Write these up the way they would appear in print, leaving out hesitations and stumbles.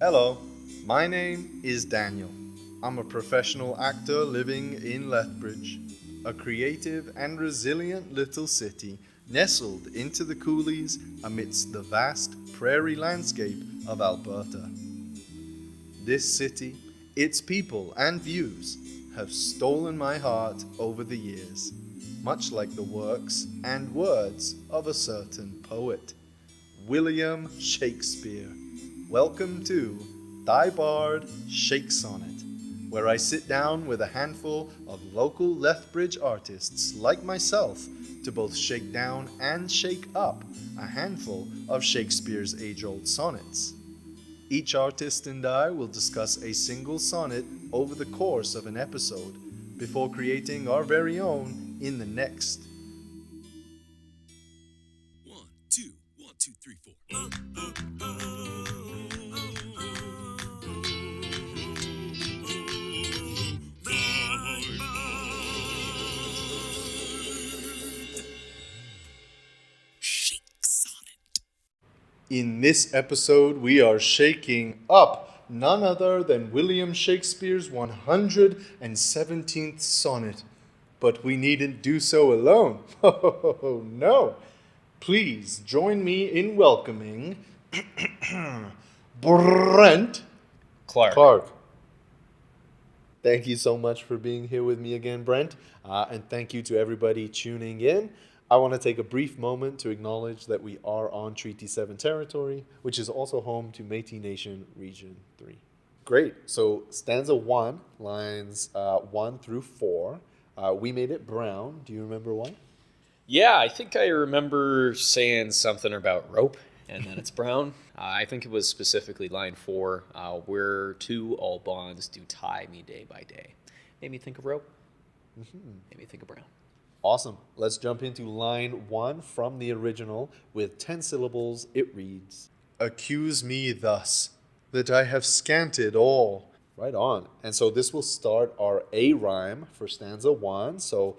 Hello, my name is Daniel. I'm a professional actor living in Lethbridge, a creative and resilient little city nestled into the coulees amidst the vast prairie landscape of Alberta. This city, its people and views have stolen my heart over the years, much like the works and words of a certain poet, William Shakespeare. Welcome to Thy Bard Shakesonnet, where I sit down with a handful of local Lethbridge artists like myself to both shake down and shake up a handful of Shakespeare's age-old sonnets. Each artist and I will discuss a single sonnet over the course of an episode before creating our very own in the next. 1, 2, 1, 2, 3, 4. Shakesonnet. In this episode, we are shaking up none other than William Shakespeare's 117th sonnet. But we needn't do so alone. Oh, no. Please join me in welcoming Brent Clark. Thank you so much for being here with me again, Brent. And thank you to everybody tuning in. I want to take a brief moment to acknowledge that we are on Treaty 7 territory, which is also home to Métis Nation Region 3. Great. So stanza 1, lines 1 through 4. We made it brown. Do you remember why? Yeah, I think I remember saying something about rope, and then it's brown. I think it was specifically line 4, where to all bonds do tie me day by day. Made me think of rope. Made me think of brown. Awesome. Let's jump into line 1 from the original with 10 syllables. It reads, "Accuse me thus, that I have scanted all." Right on. And so this will start our A rhyme for stanza 1. So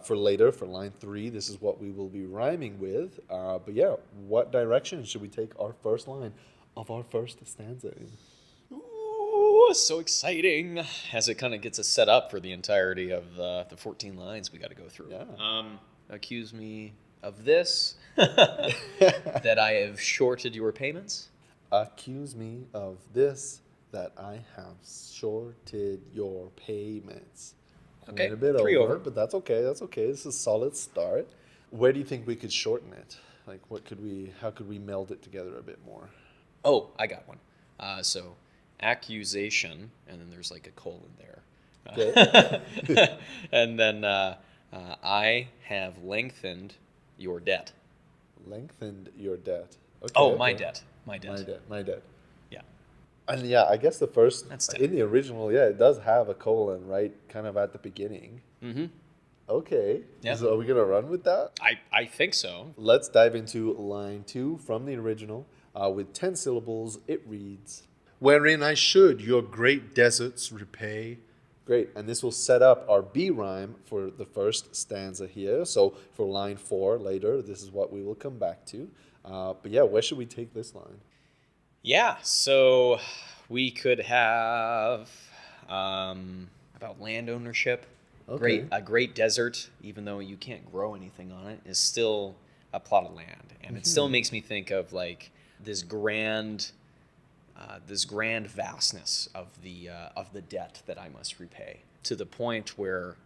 for later, for line 3, this is what we will be rhyming with. But yeah, what direction should we take our first line of our first stanza in? Ooh, so exciting. As it kind of gets us set up for the entirety of the 14 lines we got to go through. Yeah. Accuse me of this, that I have shorted your payments. Accuse me of this, that I have shorted your payments. Okay, Went a bit 3 over, over. but that's okay. That's okay. This is a solid start. Where do you think we could shorten it? Like, how could we meld it together a bit more? Oh, I got one. So accusation, and then there's like a colon there. Okay. And then I have lengthened your debt. Lengthened your debt. Okay, Oh, my okay. debt. My debt. My debt. Yeah. And yeah, I guess the first, That's in the original, yeah, it does have a colon, right? Kind of at the beginning. Mm-hmm. Okay. Yeah. So are we going to run with that? I think so. Let's dive into line 2 from the original. With 10 syllables, it reads, "Wherein I should your great deserts repay." Great, and this will set up our B rhyme for the first stanza here. So for line 4 later, this is what we will come back to. But yeah, where should we take this line? Yeah, so we could have about land ownership. Okay. A great desert, even though you can't grow anything on it, is still a plot of land, and it still makes me think of like this grand vastness of the debt that I must repay, to the point where,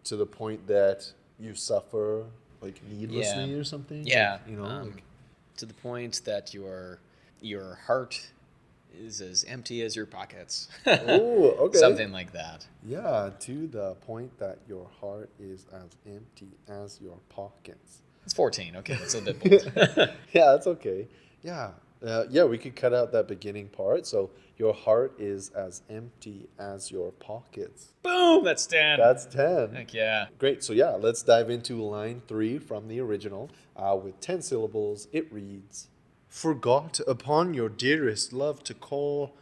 To the point that you suffer like needlessly or something? yeah, Like, to the point that your heart is as empty as your pockets. oh, okay. Something like that. Yeah, to the point that your heart is as empty as your pockets. It's 14. Okay, that's a bit bold. Yeah, that's okay. Yeah. Yeah, we could cut out that beginning part. So your heart is as empty as your pockets. Boom, that's 10. That's 10. Heck yeah. Great. So yeah, let's dive into line 3 from the original. With 10 syllables, it reads, "Forgot upon your dearest love to call."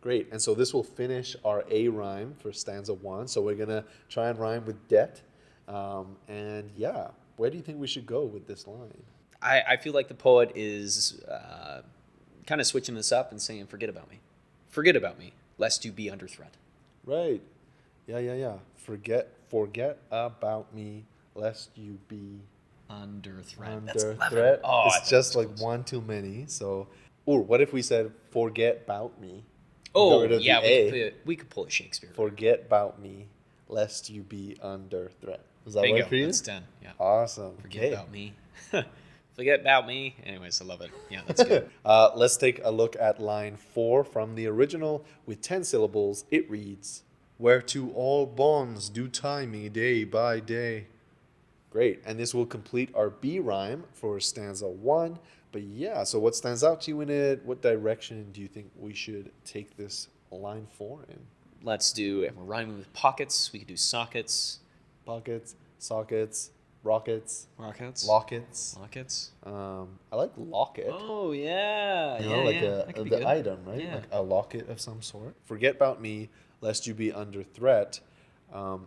Great. And so this will finish our A rhyme for stanza 1. So we're going to try and rhyme with debt. And yeah, where do you think we should go with this line? I feel like the poet is kind of switching this up and saying, forget about me. Forget about me, lest you be under threat. Right. Yeah. Forget about me, lest you be Under threat. under That's 11. threat. Oh, I It's thought just it was like close. one too many. So, or what if we said forget about me? Oh, Got rid of yeah, the A. we could pull a Shakespeare. Forget about me, lest you be under threat. Does that Bingo, work for you? that's 10. Yeah. Awesome. Forget Okay. about me. Forget about me. Anyways, I love it. Yeah, that's good. Let's take a look at line 4 from the original with 10 syllables. It reads, "Whereto all bonds do tie me day by day." Great. And this will complete our B rhyme for stanza 1. But yeah, so what stands out to you in it? What direction do you think we should take this line 4 in? Let's do, if we're rhyming with pockets, we could do sockets. Pockets, sockets, rockets, Rockets? lockets. Lockets? I like locket. Oh, yeah. You know, like that could be the good. item, right? Yeah. Like a locket of some sort. Forget about me, lest you be under threat.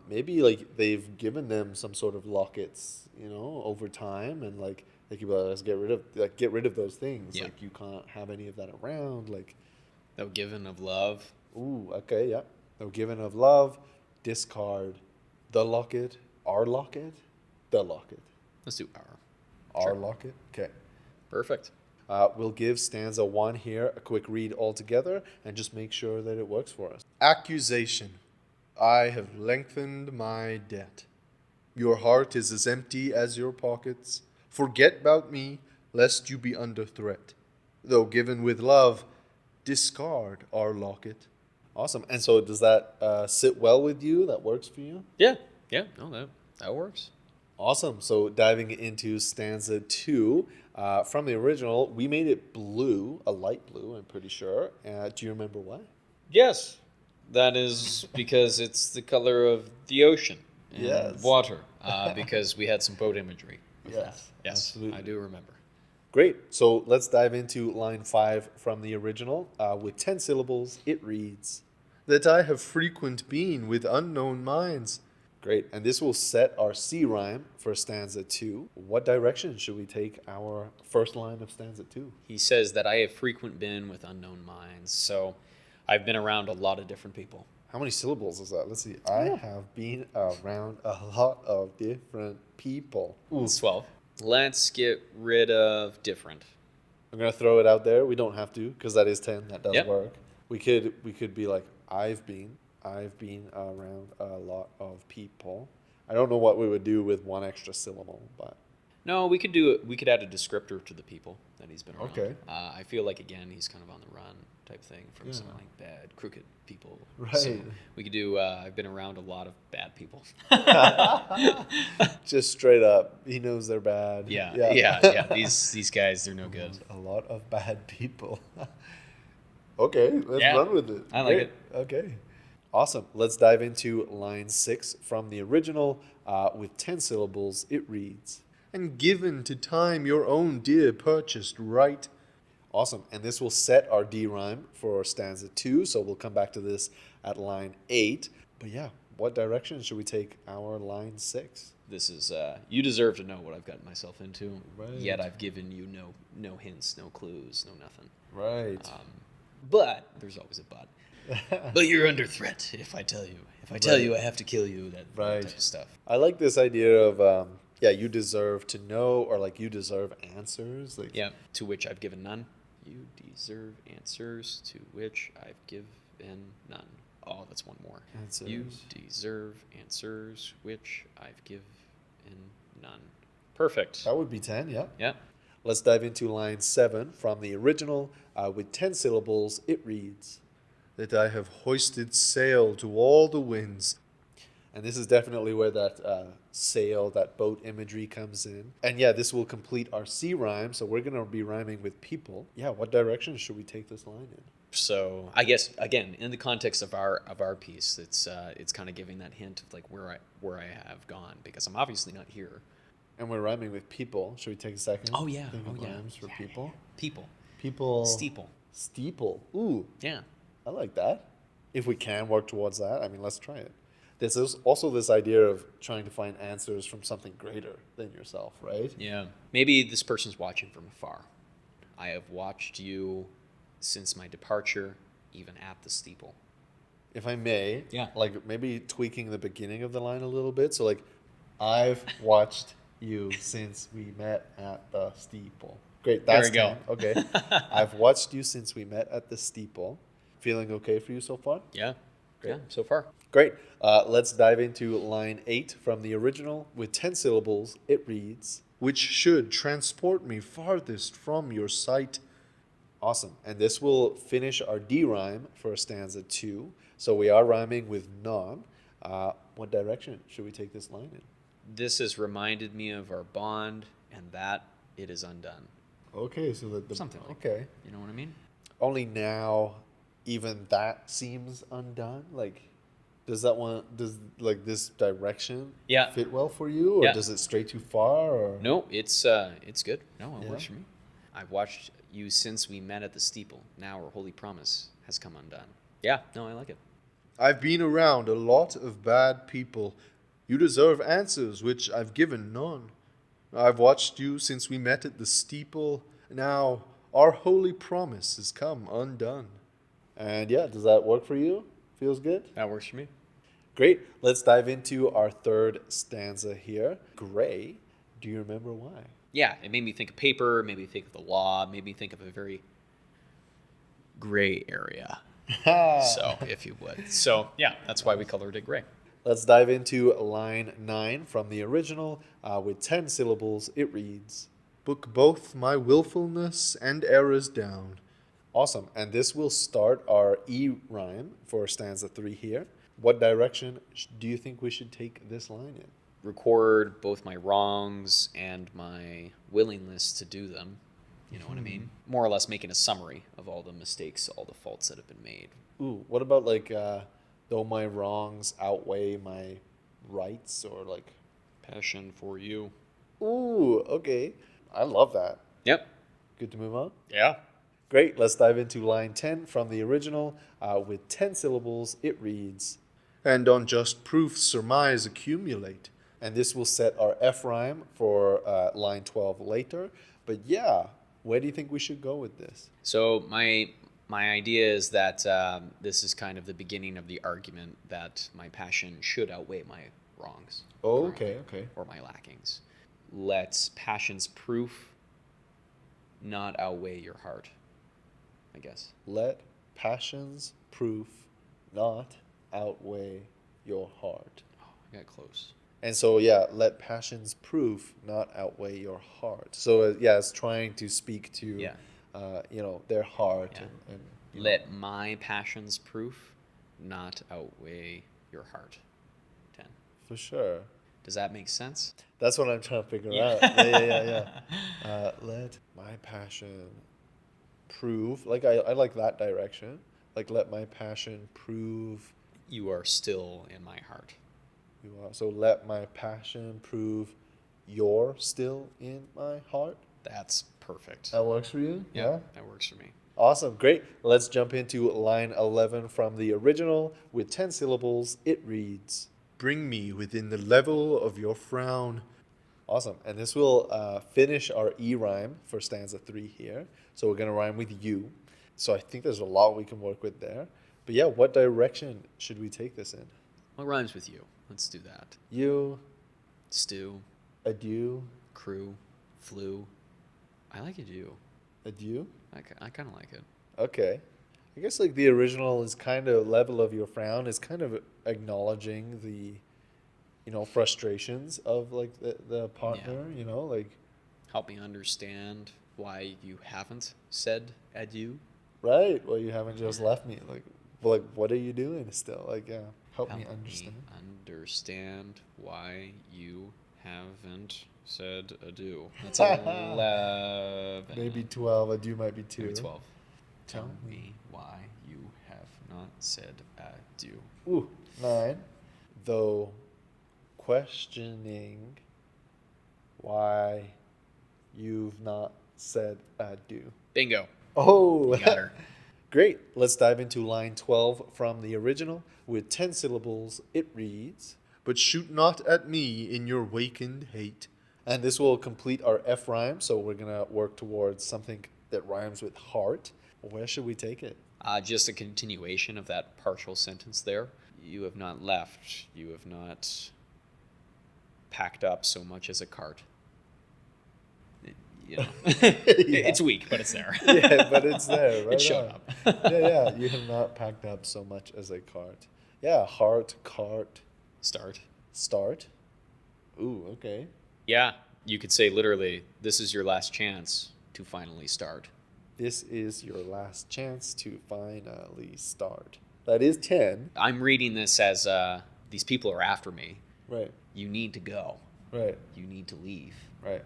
Maybe like they've given them some sort of lockets, over time, and like they could be like, let's get rid of those things. Yeah. Like you can't have any of that around. Like, No given of love. ooh, okay, yeah. No given of love, discard the locket, our locket, the locket, Let's do our. our Sure. locket. Okay. Perfect. We'll give stanza 1 here a quick read all together and just make sure that it works for us. Accusation. I have lengthened my debt. Your heart is as empty as your pockets. Forget about me, lest you be under threat. Though given with love, discard our locket. Awesome. And so does that sit well with you? That works for you? Yeah. Yeah. No, that works. Awesome. So diving into stanza 2, from the original, we made it blue, a light blue, I'm pretty sure. Do you remember why? Yes. That is because it's the color of the ocean and Yes. water. Because we had some boat imagery. with Yes, that. Yes. absolutely. I do remember. Great. So let's dive into line 5 from the original. With 10 syllables, it reads, "That I have frequent been with unknown minds." Great. And this will set our C rhyme for stanza 2. What direction should we take our first line of stanza 2? He says that I have frequent been with unknown minds. So I've been around a lot of different people. How many syllables is that? Let's see. I have been around a lot of different people. It's 12. Let's get rid of different. I'm gonna throw it out there. We don't have to because that is 10. That does Yep. work. We could be like I've been around a lot of people. I don't know what we would do with one extra syllable, but No, we could add a descriptor to the people that he's been around. Okay. I feel like, again, he's kind of on the run type thing from some Yeah. like bad, crooked people. Right. So we could do, I've been around a lot of bad people. just straight up, he knows they're bad. Yeah. These guys, they're no good. A lot of bad people. Okay, let's Yeah. run with it. I like Great. Okay. Awesome. Let's dive into line 6 from the original with 10 syllables. It reads, "And given to time your own dear purchased right." Awesome. And this will set our D rhyme for stanza 2. So we'll come back to this at line 8. But yeah, what direction should we take our line 6? This is, you deserve to know what I've gotten myself into. Right. Yet I've given you no hints, no clues, no nothing. Right. But there's always a but. But you're under threat if I tell you. If I tell you, I have to kill you. That Right. type of stuff. I like this idea of, you deserve to know, or like you deserve answers. Like, Yeah. To which I've given none. You deserve answers to which I've given none. Oh, that's one more. Answers. You deserve answers which I've given none. Perfect. That would be 10, yeah. Yeah. Let's dive into line 7 from the original with 10 syllables. It reads, "That I have hoisted sail to all the winds." And this is definitely where that sail, that boat imagery comes in. And yeah, this will complete our C rhyme. So we're going to be rhyming with people. Yeah, what direction should we take this line in? So I guess, again, in the context of our piece, it's kind of giving that hint of like where I have gone, because I'm obviously not here. And we're rhyming with people. Should we take a second? Oh, yeah. Think of Oh, yeah. rhymes for Yeah, people. People. People. Steeple. Steeple. Ooh, Yeah. I like that. If we can work towards that, I mean, let's try it. There's also this idea of trying to find answers from something greater than yourself, right? Yeah. Maybe this person's watching from afar. I have watched you since my departure. even at the steeple. If I may, Yeah. like maybe tweaking the beginning of the line a little bit. So like, I've watched you since we met at the steeple. Great, There that's we go. 10. Okay. I've watched you since we met at the steeple. Feeling okay for you so far? Yeah. Great. Yeah, so far. Great. Let's dive into line 8 from the original. With 10 syllables, it reads, which should transport me farthest from your sight. Awesome. And this will finish our D rhyme for stanza 2. So we are rhyming with non. What direction should we take this line in? This has reminded me of our bond and that it is undone. Okay, so the Something like okay. You know what I mean? Only now, even that seems undone. Like, does like this direction Yeah. fit well for you, or Yeah. does it stray too far? Or No, it's good. No, it Yeah. works for me. I've watched you since we met at the steeple. Now our holy promise has come undone. Yeah, no, I like it. I've been around a lot of bad people. You deserve answers which I've given none. I've watched you since we met at the steeple. Now our holy promise has come undone. And yeah, does that work for you? Feels good? That works for me. Great. Let's dive into our third stanza here. Gray. Do you remember why? Yeah, it made me think of paper, made me think of the law, made me think of a very gray area. So, if you would. So, yeah, that's why we colored it gray. Let's dive into line 9 from the original. With 10 syllables, it reads, book both my willfulness and errors down. Awesome. And this will start our E rhyme for stanza 3 here. What direction do you think we should take this line in? Record both my wrongs and my willingness to do them. You know what I mean? More or less making a summary of all the mistakes, all the faults that have been made. Ooh, what about like, though my wrongs outweigh my rights, or like... Passion for you. Ooh, okay. I love that. Yep. Good to move on? Yeah. Great. Let's dive into line 10 from the original. With 10 syllables, it reads, and on just proof surmise accumulate. And this will set our F rhyme for line 12 later. But yeah, where do you think we should go with this? So my idea is that this is kind of the beginning of the argument that my passion should outweigh my wrongs. Oh, okay, okay. Or my lackings. Let passion's proof not outweigh your heart, I guess. Let passion's proof not outweigh your heart. Oh, I got close. And so, yeah, let passion's proof not outweigh your heart. So, yeah, it's trying to speak to, their heart. Yeah. And Let my passion's proof not outweigh your heart. 10. For sure. Does that make sense? That's what I'm trying to figure out. Yeah. Let my passion prove. Like, I like that direction. Like, let my passion prove. You are still in my heart. You are. So let my passion prove you're still in my heart. That's perfect. That works for you? Yeah, that works for me. Awesome. Great. Let's jump into line 11 from the original. With 10 syllables, it reads, bring me within the level of your frown. Awesome. And this will finish our E rhyme for stanza 3 here. So we're going to rhyme with you. So I think there's a lot we can work with there. But yeah, what direction should we take this in? What rhymes with you? Let's do that. You, Stew, adieu, crew, flew. I like adieu. adieu. I kind of like it. Okay. I guess like the original is kind of level of your frown is kind of acknowledging the, frustrations of like the partner, like. Help me understand why you haven't said adieu. Right. Well, you haven't just left me. Like, what are you doing still? Like, yeah. Help me understand. Understand why you haven't said adieu. That's 11. Maybe 12. Adieu might be 2. Maybe 12. Tell Tell me why you have not said adieu. Ooh, 9. Though questioning why you've not said adieu. Bingo. Oh, You got her. Great. Let's dive into line 12 from the original. With 10 syllables, it reads, but shoot not at me in your wakened hate. And this will complete our F rhyme, so we're going to work towards something that rhymes with heart. Where should we take it? Just a continuation of that partial sentence there. You have not left. You have not packed up so much as a cart. You know, it's weak, but it's there. Yeah, but it's there, right? It showed on. up. Yeah. You have not packed up so much as a cart. Yeah, heart, cart, Start. start. Ooh, okay. Yeah, you could say literally, this is your last chance to finally start. This is your last chance to finally start. That is 10. I'm reading this as these people are after me. Right, You need to go. right, You need to leave. right,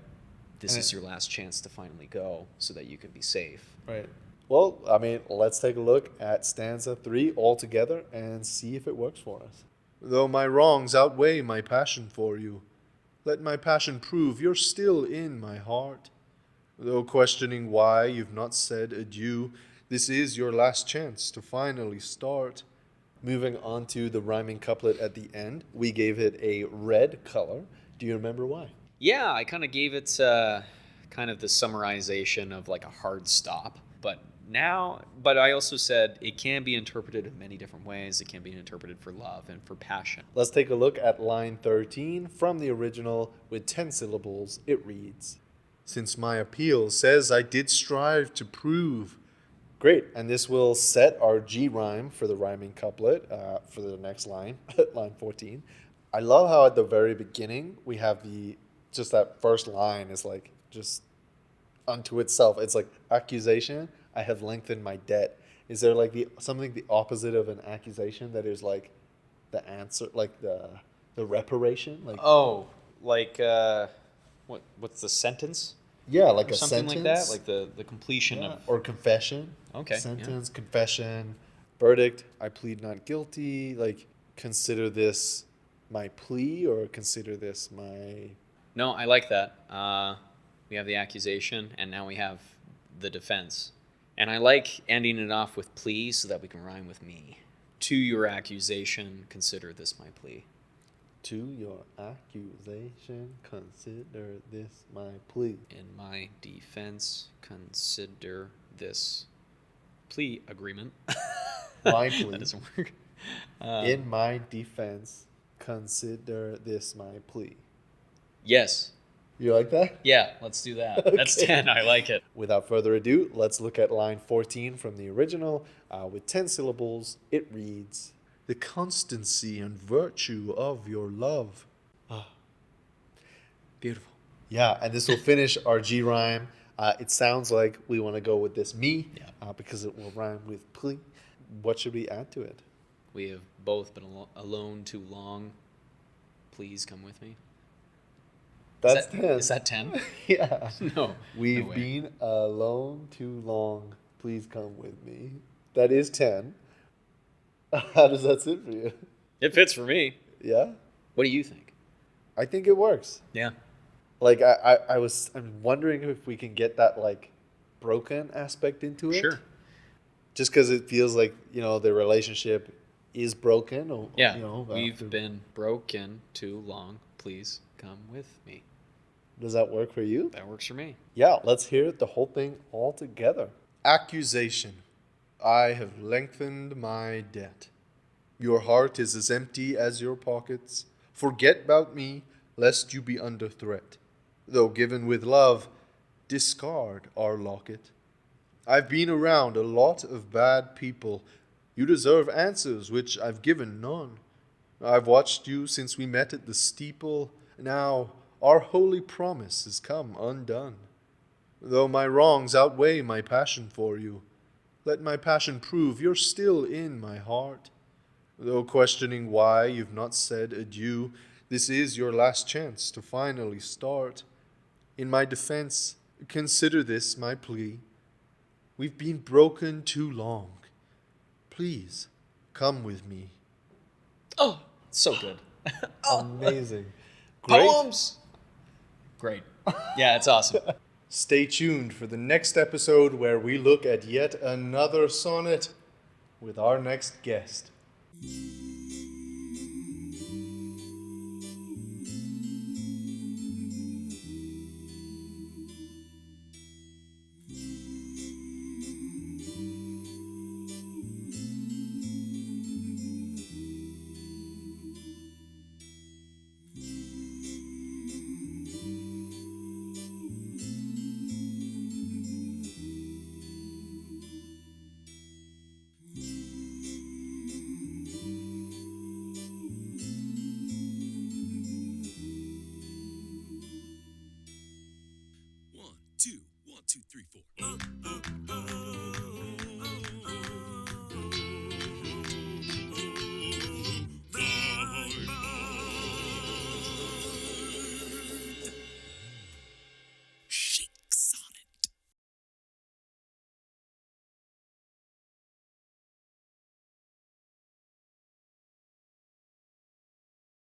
This And is your last chance to finally go so that you can be safe. right. Well, I mean, let's take a look at stanza 3 altogether and see if it works for us. Though my wrongs outweigh my passion for you, let my passion prove you're still in my heart. Though questioning why you've not said adieu, this is your last chance to finally start. Moving on to the rhyming couplet at the end, we gave it a red color. Do you remember why? Yeah, I kind of gave it kind of the summarization of like a hard stop. But I also said it can be interpreted in many different ways. It can be interpreted for love and for passion. Let's take a look at line 13 from the original with 10 syllables. It reads, since my appeal says I did strive to prove. Great, and this will set our G rhyme for the rhyming couplet for the next line, line 14. I love how at the very beginning we have just that first line is like just unto itself. It's like accusation, I have lengthened my debt. Is there like something the opposite of an accusation that is like the answer, like the reparation? Like what's the sentence? yeah, like Or a something sentence. like that, like the completion Yeah, of. or confession. Okay, yeah. Sentence, confession, verdict, I plead not guilty. Like, consider this my plea or consider this my. No, I like that. We have the accusation, and now we have the defense. And I like ending it off with plea so that we can rhyme with me. To your accusation, consider this my plea. To your accusation, consider this my plea. In my defense, consider this plea agreement. My plea. That doesn't work. In my defense, consider this my plea. Yes. You like that? Yeah, let's do that. That's Okay. 10. I like it. Without further ado, let's look at line 14 from the original with 10 syllables. It reads, the constancy and virtue of your love. Beautiful. Yeah, and this will finish our G rhyme. It sounds like we want to go with this me because it will rhyme with plea. What should we add to it? We have both been alone too long. Please come with me. That's 10. Is that 10? Yeah. No. We've no way. been alone too long. Please come with me. That is 10. How does that sit for you? It fits for me. Yeah? What do you think? I think it works. Yeah. Like I'm wondering if we can get that like broken aspect into it. Sure. Just because it feels like, the relationship is broken. Or, Yeah. after- We've been broken too long. Please come with me. Does that work for you? That works for me. Yeah, let's hear the whole thing all together. Accusation. I have lengthened my debt. Your heart is as empty as your pockets. Forget about me, lest you be under threat. Though given with love, discard our locket. I've been around a lot of bad people. You deserve answers which I've given none. I've watched you since we met at the steeple. Now our holy promise has come undone. Though my wrongs outweigh my passion for you, let my passion prove you're still in my heart. Though questioning why you've not said adieu, this is your last chance to finally start. In my defense, consider this my plea. We've been broken too long. Please, come with me. Oh, so good. Amazing. Great. Poems! Great. Yeah, it's awesome. Stay tuned for the next episode where we look at yet another sonnet with our next guest.